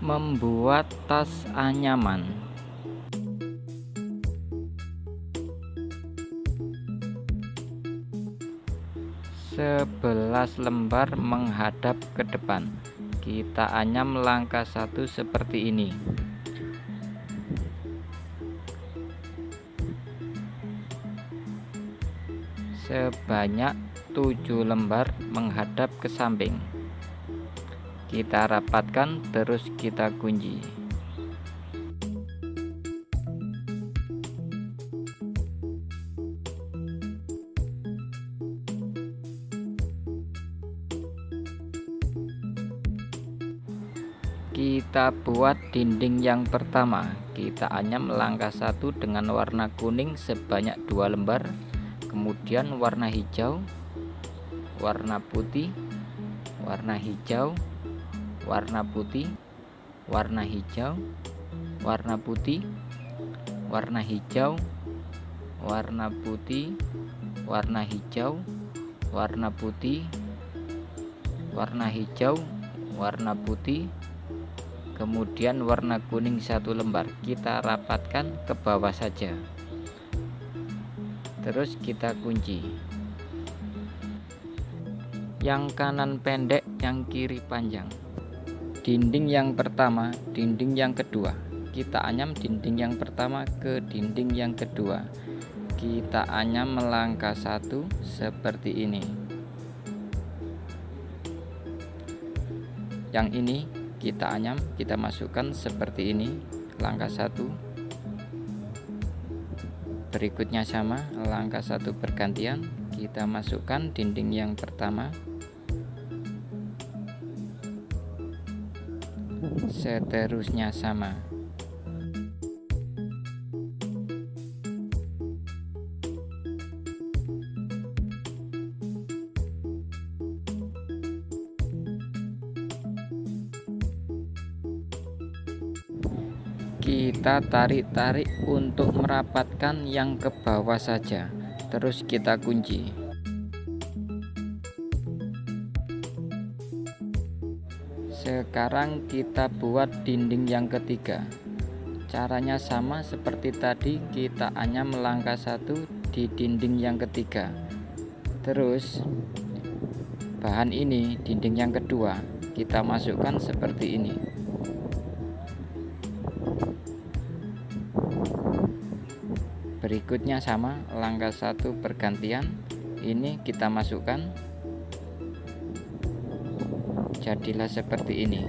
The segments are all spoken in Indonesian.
Membuat tas anyaman. 11 lembar menghadap ke depan. Kita anyam langkah 1 seperti ini. Sebanyak 7 lembar menghadap ke samping. Kita rapatkan, terus kita kunci. Kita buat dinding yang pertama. Kita anyam langkah 1 dengan warna kuning sebanyak 2 lembar, kemudian warna hijau, warna putih, warna hijau, warna putih, warna hijau, warna putih, warna hijau, warna putih, warna hijau, warna putih, warna hijau, warna putih, kemudian warna kuning 1 lembar. Kita rapatkan ke bawah saja, terus kita kunci. Yang kanan pendek, yang kiri panjang. Dinding yang pertama, dinding yang kedua. Kita anyam dinding yang pertama ke dinding yang kedua. Kita anyam melangkah 1 seperti ini. Yang ini kita anyam, kita masukkan seperti ini, langkah 1. Berikutnya sama, langkah 1 bergantian. Kita masukkan dinding yang pertama, seterusnya sama. Kita tarik-tarik untuk merapatkan yang ke bawah saja, terus kita kunci. Sekarang kita buat dinding yang ketiga. Caranya sama seperti tadi, kita anyam langkah 1 di dinding yang ketiga. Terus bahan ini, dinding yang kedua, kita masukkan seperti ini. Berikutnya sama, langkah 1 bergantian. Ini kita masukkan, jadilah seperti ini,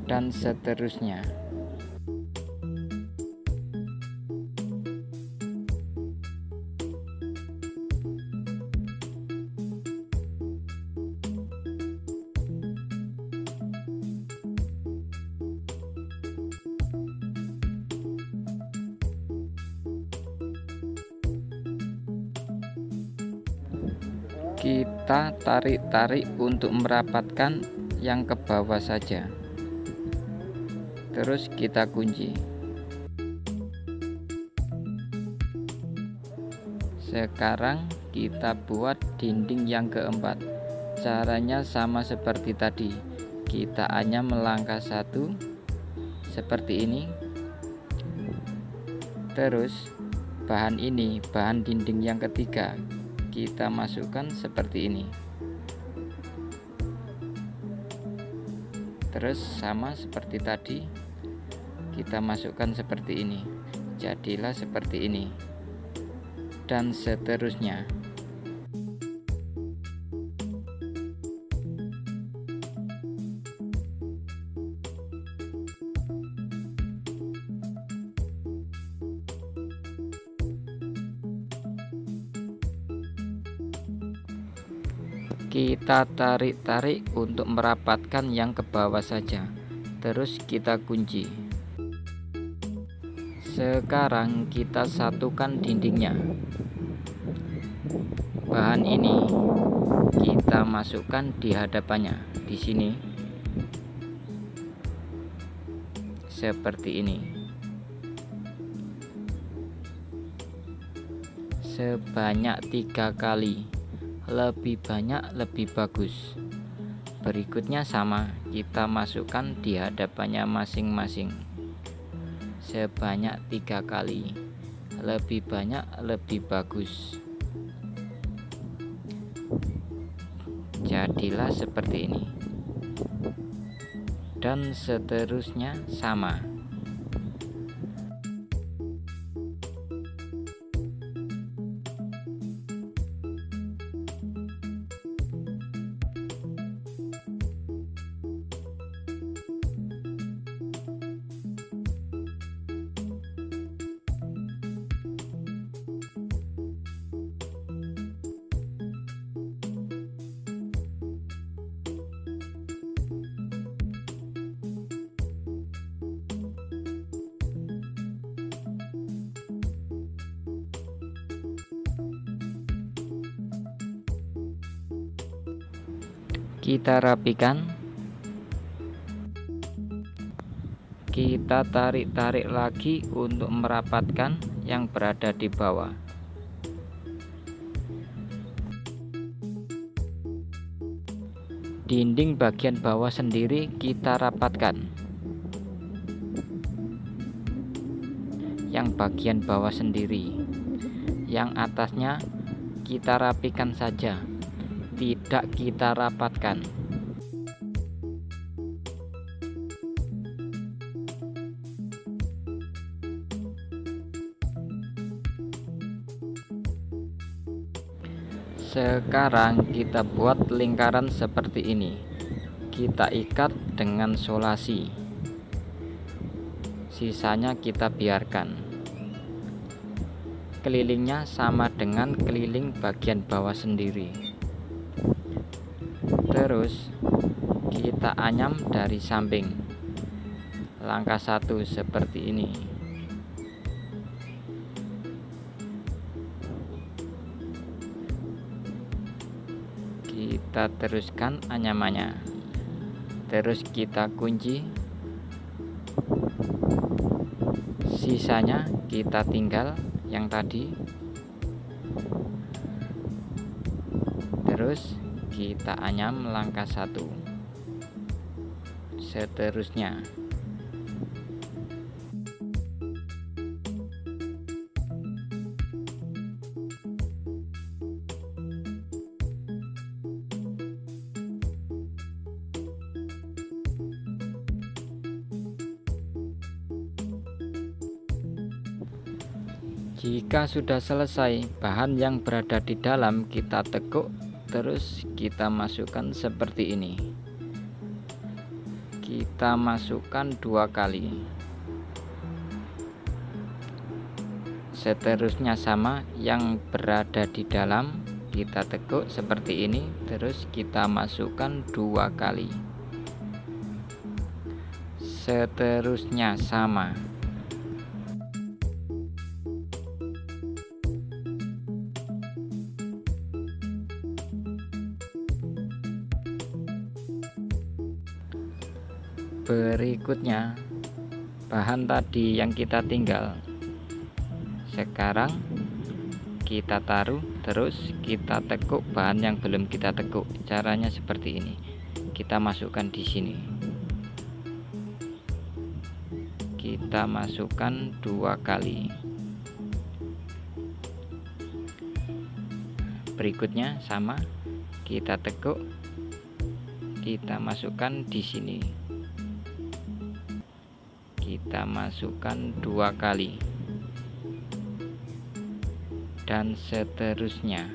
dan seterusnya. Kita tarik-tarik untuk merapatkan yang ke bawah saja, terus kita kunci. Sekarang kita buat dinding yang keempat. Caranya sama seperti tadi, kita anyam melangkah 1 seperti ini. Terus bahan ini, bahan dinding yang ketiga, kita masukkan seperti ini. Terus sama seperti tadi, kita masukkan seperti ini, jadilah seperti ini, dan seterusnya. Kita tarik-tarik untuk merapatkan yang ke bawah saja, terus kita kunci. Sekarang kita satukan dindingnya. Bahan ini kita masukkan di hadapannya, di sini, seperti ini. Sebanyak 3 kali. Lebih banyak lebih bagus. Berikutnya sama, kita masukkan di hadapannya masing-masing sebanyak 3 kali. Lebih banyak lebih bagus. Jadilah seperti ini. Dan seterusnya sama. Kita rapikan, kita tarik-tarik lagi untuk merapatkan yang berada di bawah. Dinding bagian bawah sendiri kita rapatkan, yang bagian bawah sendiri, yang atasnya kita rapikan saja, tidak kita rapatkan. Sekarang kita buat lingkaran seperti ini. Kita ikat dengan solasi. Sisanya kita biarkan. Kelilingnya sama dengan keliling bagian bawah sendiri. Terus kita anyam dari samping. Langkah 1 seperti ini. Kita teruskan anyamannya. Terus kita kunci. Sisanya kita tinggal yang tadi. Terus kita anyam langkah 1. Seterusnya. Jika sudah selesai, bahan yang berada di dalam kita tekuk, terus kita masukkan seperti ini. Kita masukkan 2 kali. Seterusnya sama, yang berada di dalam kita tekuk seperti ini, terus kita masukkan 2 kali. Seterusnya sama. Berikutnya bahan tadi yang kita tinggal, sekarang kita taruh, terus kita tekuk bahan yang belum kita tekuk. Caranya seperti ini. Kita masukkan di sini. Kita masukkan 2 kali. Berikutnya sama, kita tekuk, kita masukkan di sini. Kita masukkan 2 kali. Dan seterusnya.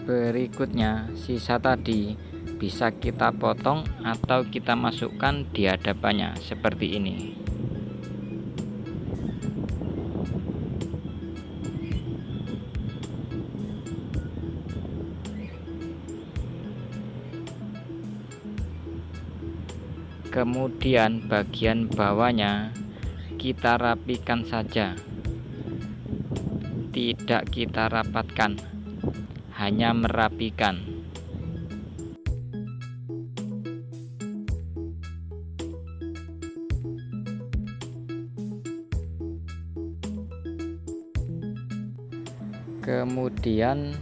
Berikutnya, sisa tadi bisa kita potong atau kita masukkan di hadapannya seperti ini. Kemudian bagian bawahnya kita rapikan saja. tidak kita rapatkan, hanya merapikan. Kemudian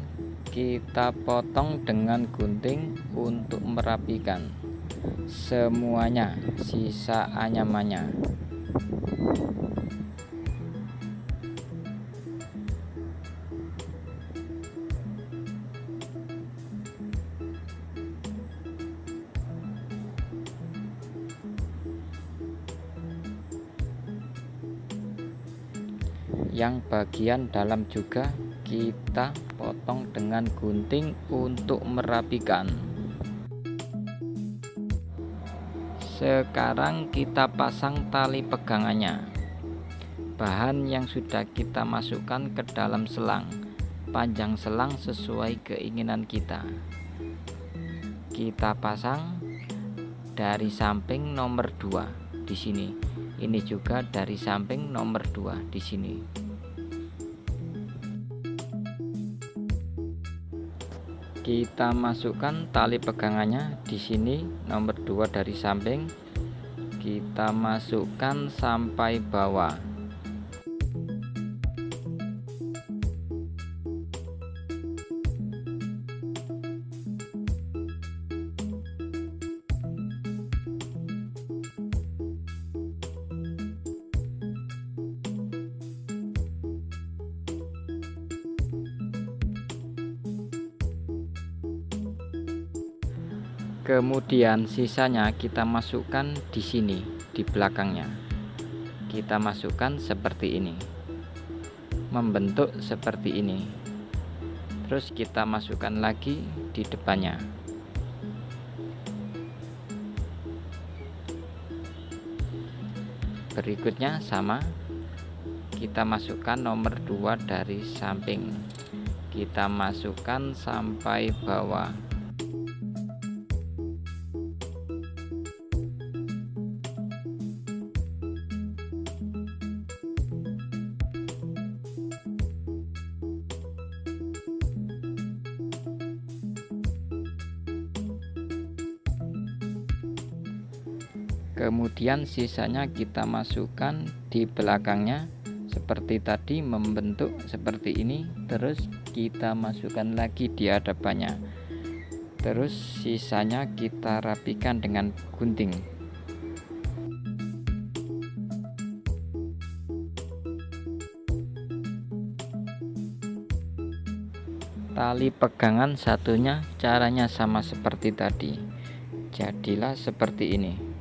kita potong dengan gunting untuk merapikan semuanya, sisa anyamannya. Yang bagian dalam juga kita potong dengan gunting untuk merapikan. Sekarang kita pasang tali pegangannya. Bahan yang sudah kita masukkan ke dalam selang, panjang selang sesuai keinginan kita. Kita pasang dari samping nomor 2 di sini. Ini juga dari samping nomor 2 di sini. Kita masukkan tali pegangannya di sini, nomor 2 dari samping. Kita masukkan sampai bawah. Kemudian sisanya kita masukkan di sini, di belakangnya. Kita masukkan seperti ini, membentuk seperti ini. Terus kita masukkan lagi di depannya. Berikutnya sama, kita masukkan nomor 2 dari samping. Kita masukkan sampai bawah. Kemudian sisanya kita masukkan di belakangnya seperti tadi, membentuk seperti ini. Terus kita masukkan lagi di hadapannya. Terus sisanya kita rapikan dengan gunting. Tali pegangan satunya caranya sama seperti tadi. Jadilah seperti ini.